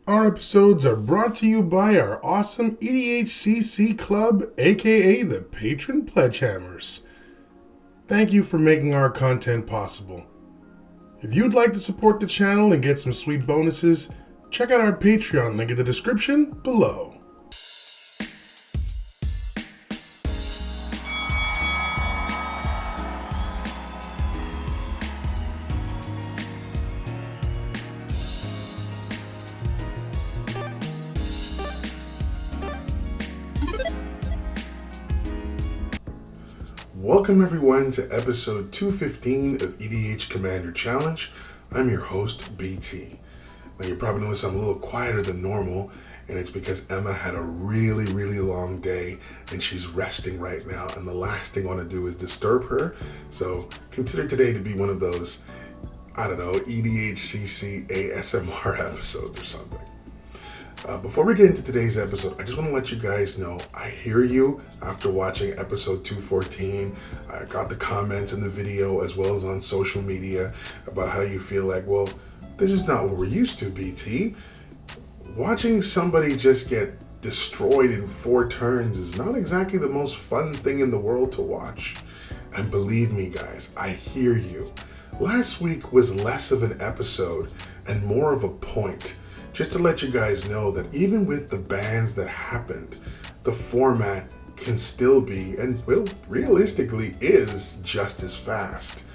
Our episodes are brought to you by our awesome EDHCC Club, aka the Patron Pledgehammers. Thank you for making our content possible. If you'd like to support the channel and get some sweet bonuses, check out our Patreon link in the description below. Welcome everyone to episode 215 of EDH Commander Challenge. I'm your host, BT. Now you probably notice I'm a little quieter than normal, and it's because Emma had a really long day and she's resting right now, and the last thing I want to do is disturb her. So consider today to be one of those, EDHCC ASMR episodes or something. Before we get into today's episode, I just want to let you guys know I hear you after watching episode 214. I got the comments in the video as well as on social media about how you feel like, well, this is not what we're used to, BT. Watching somebody just get destroyed in 4 turns is not exactly the most fun thing in the world to watch. And believe me, guys, I hear you. Last week was less of an episode and more of a point. Just to let you guys know that even with the bans that happened, the format can still be, and realistically is, just as fast.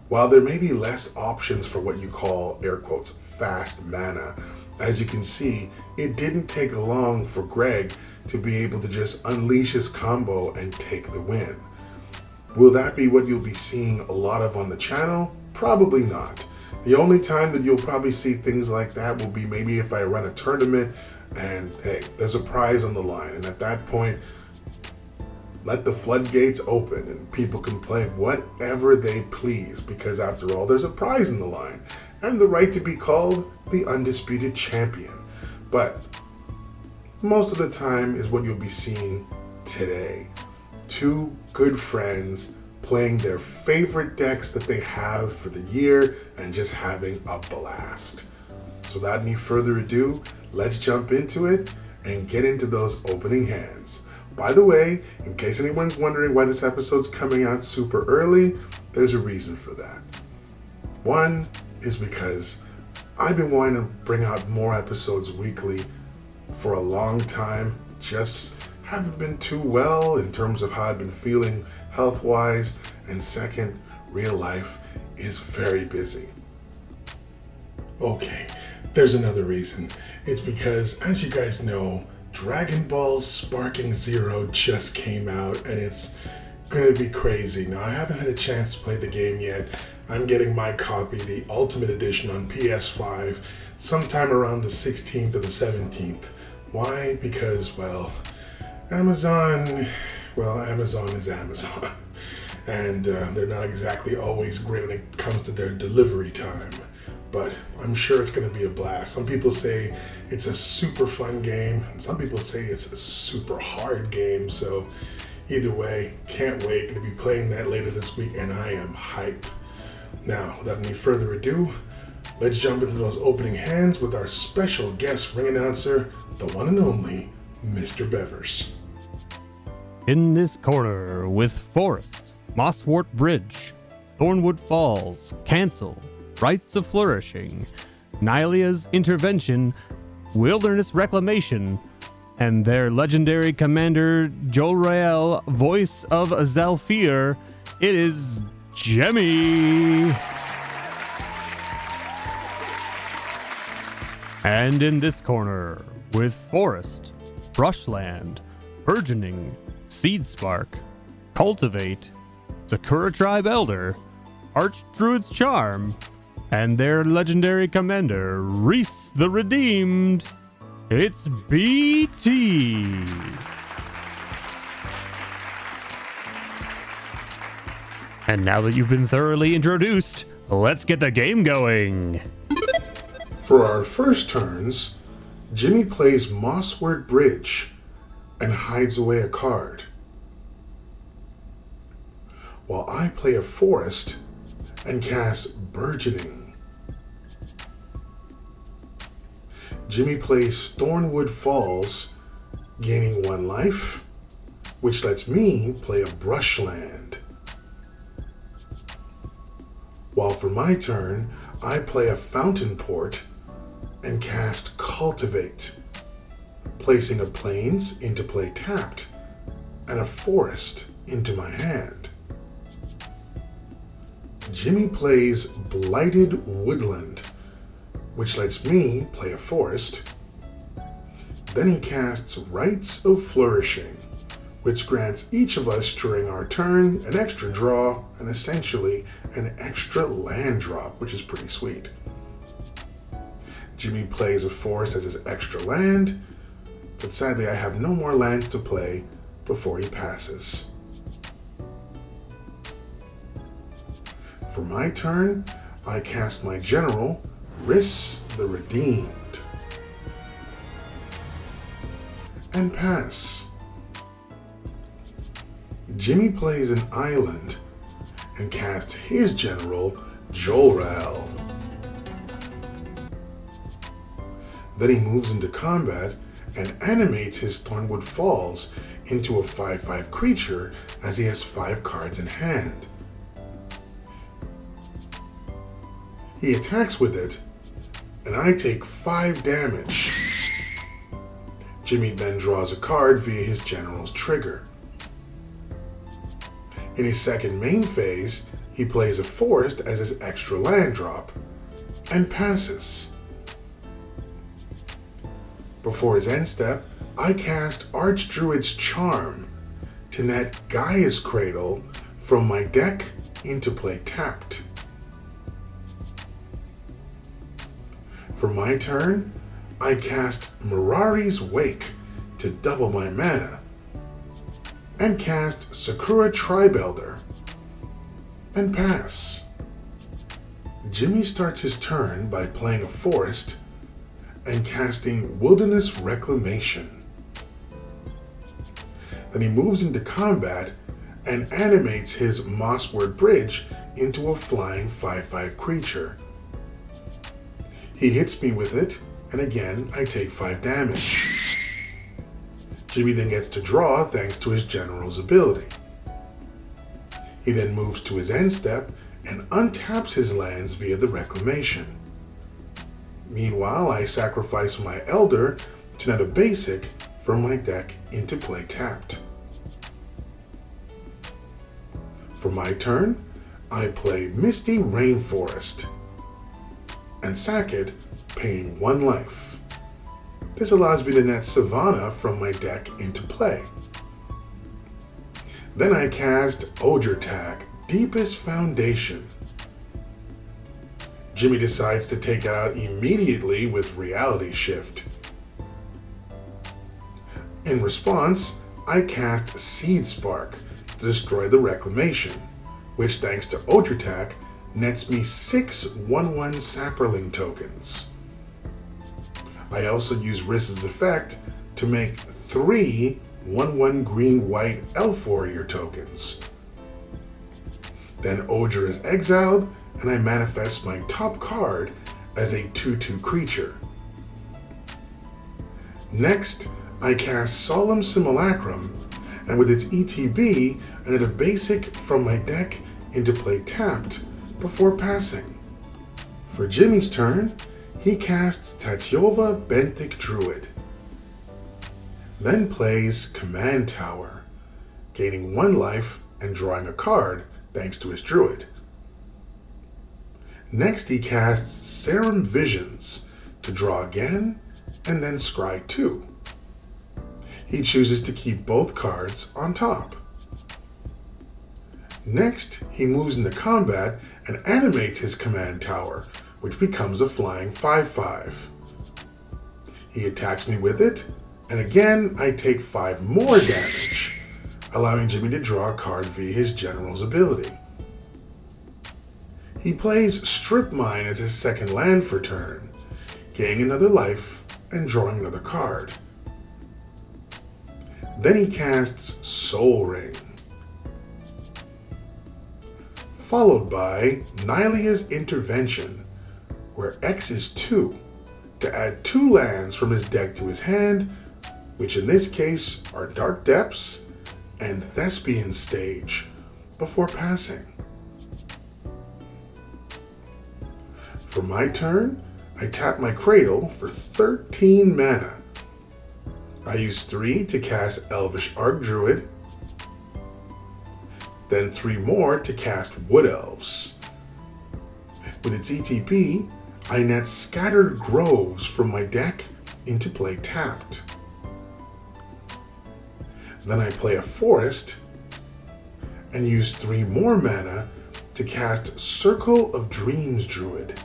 While there may be less options for what you call, air quotes, fast mana, as you can see, it didn't take long for Greg to be able to just unleash his combo and take the win. Will that be what you'll be seeing a lot of on the channel? Probably not. The only time that you'll probably see things like that will be maybe if I run a tournament and, hey, there's a prize on the line. And at that point, let the floodgates open and people can play whatever they please, because after all, there's a prize in the line and the right to be called the undisputed champion. But most of the time is what you'll be seeing today. 2 good friends playing their favorite decks that they have for the year and just having a blast. So without any further ado, let's jump into it and get into those opening hands. By the way, in case anyone's wondering why this episode's coming out super early, there's a reason for that. One is because I've been wanting to bring out more episodes weekly for a long time, just haven't been too well in terms of how I've been feeling health-wise, and second, real life is very busy. Okay, there's another reason. It's because, as you guys know, Dragon Ball Sparking Zero just came out, and it's gonna be crazy. Now, I haven't had a chance to play the game yet. I'm getting my copy, the Ultimate Edition, on PS5 sometime around the 16th or the 17th. Why? Because, Amazon is Amazon, and they're not exactly always great when it comes to their delivery time, but I'm sure it's going to be a blast. Some people say it's a super fun game, and some people say it's a super hard game, so either way, can't wait. Going to be playing that later this week, and I am hyped. Now, without any further ado, let's jump into those opening hands with our special guest ring announcer, the one and only Mr. Bevers. In this corner with Forest, Mosswort Bridge, Thornwood Falls, Cancel, Rites of Flourishing, Nylia's Intervention, Wilderness Reclamation, and their legendary commander Jolrael, voice of Zhalfir, it is Gemi. And in this corner with Forest, Brushland, Burgeoning, Seed Spark, Cultivate, Sakura Tribe Elder, Archdruid's Charm, and their legendary commander, Rhys the Redeemed, it's BT. And now that you've been thoroughly introduced, let's get the game going. For our first turns, Gemi plays Mosswort Bridge and hides away a card, while I play a Forest and cast Burgeoning. Gemi plays Thornwood Falls, gaining 1 life, which lets me play a brushland. While for my turn, I play a Fountain Port and cast Cultivate, placing a Plains into play tapped and a Forest into my hand. Gemi plays Blighted Woodland, which lets me play a forest. Then he casts Rites of Flourishing, which grants each of us during our turn an extra draw and essentially an extra land drop, which is pretty sweet. Gemi plays a forest as his extra land, but sadly I have no more lands to play before he passes. For my turn, I cast my general, Rhys the Redeemed, and pass. Gemi plays an island and casts his general, Jolrael. Then he moves into combat and animates his Thornwood Falls into a 5/5 creature as he has 5 cards in hand. He attacks with it, and I take 5 damage. Gemi then draws a card via his general's trigger. In his second main phase, he plays a forest as his extra land drop, and passes. Before his end step, I cast Archdruid's Charm to net Gaia's Cradle from my deck into play tapped. For my turn, I cast Mirari's Wake to double my mana, and cast Sakura Tribelder, and pass. Gemi starts his turn by playing a forest and casting Wilderness Reclamation. Then he moves into combat and animates his Mossward Bridge into a flying 5/5 creature. He hits me with it, and again I take 5 damage. Gemi then gets to draw thanks to his general's ability. He then moves to his end step and untaps his lands via the Reclamation. Meanwhile, I sacrifice my Elder to net a basic from my deck into play tapped. For my turn, I play Misty Rainforest and sack it, paying 1 life. This allows me to net Savannah from my deck into play. Then I cast Ojurtag, Deepest Foundation. Gemi decides to take it out immediately with Reality Shift. In response, I cast Seed Spark to destroy the Reclamation, which thanks to Ojurtag nets me 6 1/1 Saproling tokens. I also use Rhys's effect to make 3 1/1 green-white Elf Warrior tokens. Then Ojur is exiled, and I manifest my top card as a 2/2 creature. Next, I cast Solemn Simulacrum, and with its ETB, I net a basic from my deck into play tapped before passing. For Gemi's turn, he casts Tatyova Benthic Druid, then plays Command Tower, gaining 1 life and drawing a card thanks to his Druid. Next he casts Serum Visions to draw again and then scry 2. He chooses to keep both cards on top. Next, he moves into combat and animates his Command Tower, which becomes a flying 5/5. He attacks me with it, and again I take 5 more damage, allowing Gemi to draw a card via his general's ability. He plays Strip Mine as his second land for turn, gaining another life and drawing another card. Then he casts Soul Ring, followed by Nylia's Intervention, where X is 2, to add 2 lands from his deck to his hand, which in this case are Dark Depths and Thespian Stage, before passing. For my turn, I tap my Cradle for 13 mana. I use 3 to cast Elvish Archdruid, then 3 more to cast Wood Elves. With its ETB, I net Scattered Groves from my deck into play tapped. Then I play a Forest and use 3 more mana to cast Circle of Dreams Druid.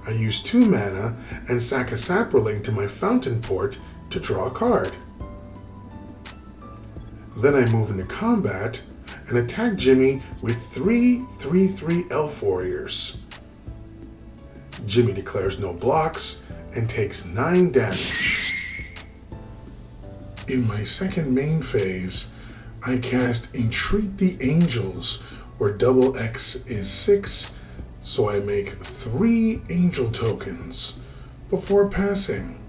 I use 2 mana and sack a Saproling to my Fountain Port to draw a card. Then I move into combat and attack Gemi with 3 3/3 Elf Warriors. Gemi declares no blocks and takes 9 damage. In my second main phase, I cast Entreat the Angels, where double X is 6, so I make 3 angel tokens before passing.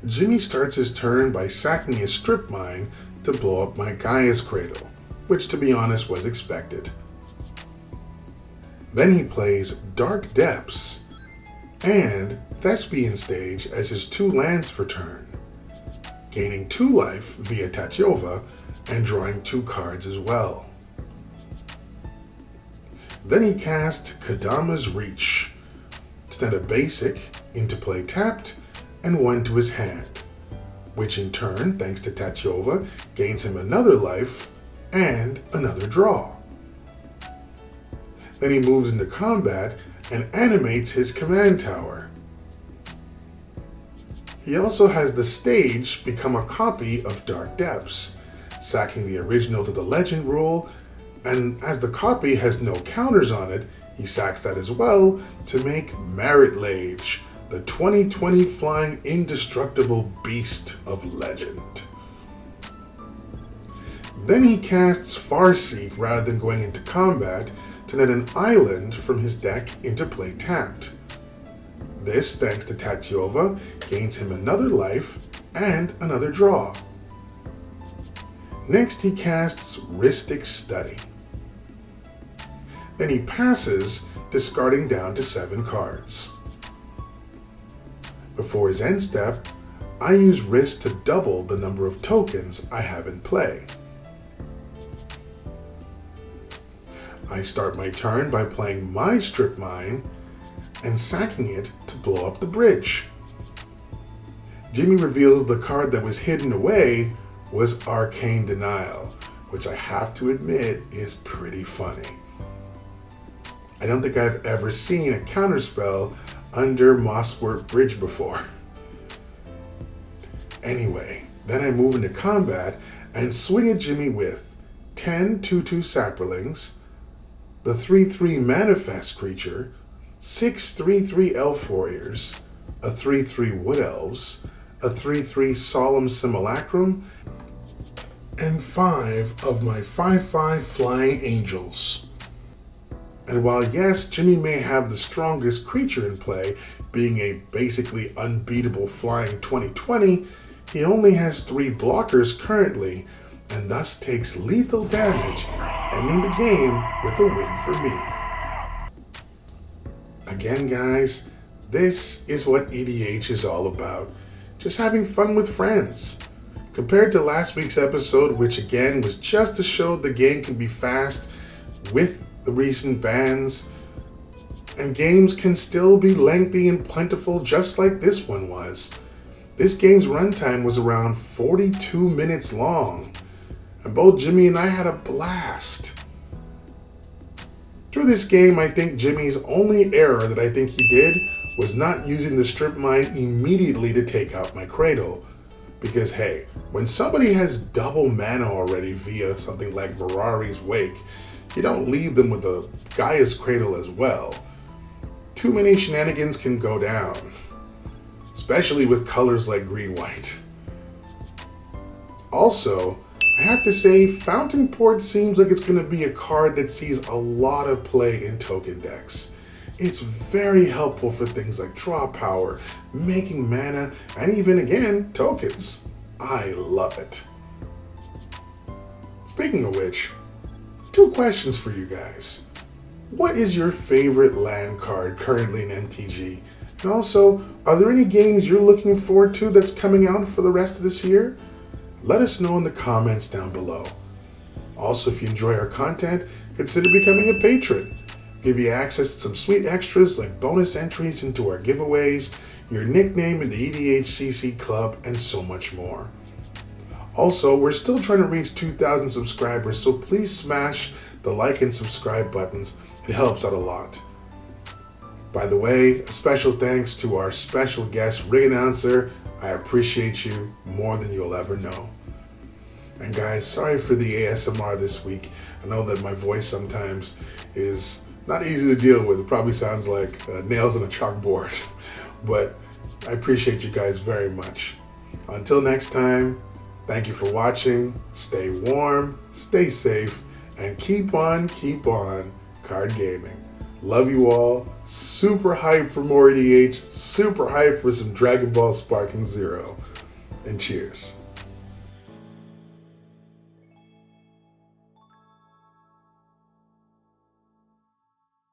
Gemi starts his turn by sacking his Strip Mine to blow up my Gaia's Cradle, which to be honest was expected. Then he plays Dark Depths and Thespian Stage as his 2 lands for turn, gaining 2 life via Tatyova and drawing 2 cards as well. Then he cast Kadama's Reach, send a basic into play tapped and 1 to his hand, which in turn, thanks to Tatyova, gains him another life and another draw. Then he moves into combat and animates his command tower. He also has the stage become a copy of Dark Depths, sacking the original to the legend rule, and as the copy has no counters on it, he sacks that as well to make Merit Lage, the 2020 flying indestructible beast of legend. Then he casts Farseek rather than going into combat to net an island from his deck into play tapped. This, thanks to Tatyova, gains him another life and another draw. Next he casts Rhystic Study. Then he passes, discarding down to 7 cards. Before his end step, I use Rhys to double the number of tokens I have in play. I start my turn by playing my Strip Mine and sacking it to blow up the bridge. Gemi reveals the card that was hidden away was Arcane Denial, which I have to admit is pretty funny. I don't think I've ever seen a counterspell under Mosswort Bridge before. Anyway, then I move into combat and swing at Gemi with 10 2/2 Saprolings, the 3/3 Manifest creature, 6 3/3 Elf Warriors, a 3/3 Wood Elves, a 3/3 Solemn Simulacrum, and 5 of my 5/5 Flying Angels. And while yes, Gemi may have the strongest creature in play, being a basically unbeatable flying 2020, he only has 3 blockers currently, and thus takes lethal damage, ending the game with a win for me. Again guys, this is what EDH is all about. Just having fun with friends. Compared to last week's episode, which again was just to show the game can be fast with the recent bans, and games can still be lengthy and plentiful just like this one was. This game's runtime was around 42 minutes long, and both Gemi and I had a blast. Through this game, I think Gemi's only error that I think he did was not using the Strip Mine immediately to take out my Cradle. Because hey, when somebody has double mana already via something like Mirari's Wake, you don't leave them with a Gaia's Cradle as well. Too many shenanigans can go down, especially with colors like green-white. Also, I have to say, Fountain Port seems like it's going to be a card that sees a lot of play in token decks. It's very helpful for things like draw power, making mana, and even, again, tokens. I love it. Speaking of which, 2 questions for you guys. What is your favorite land card currently in MTG? And also, are there any games you're looking forward to that's coming out for the rest of this year? Let us know in the comments down below. Also, if you enjoy our content, consider becoming a patron. Give you access to some sweet extras like bonus entries into our giveaways, your nickname in the EDH Club, and so much more. Also, we're still trying to reach 2,000 subscribers, so please smash the like and subscribe buttons. It helps out a lot. By the way, a special thanks to our special guest ring announcer. I appreciate you more than you'll ever know. And guys, sorry for the ASMR this week. I know that my voice sometimes is not easy to deal with. It probably sounds like nails on a chalkboard, but I appreciate you guys very much. Until next time, thank you for watching. Stay warm, stay safe, and keep on card gaming. Love you all. Super hyped for more EDH. Super hyped for some Dragon Ball Sparking Zero. And cheers.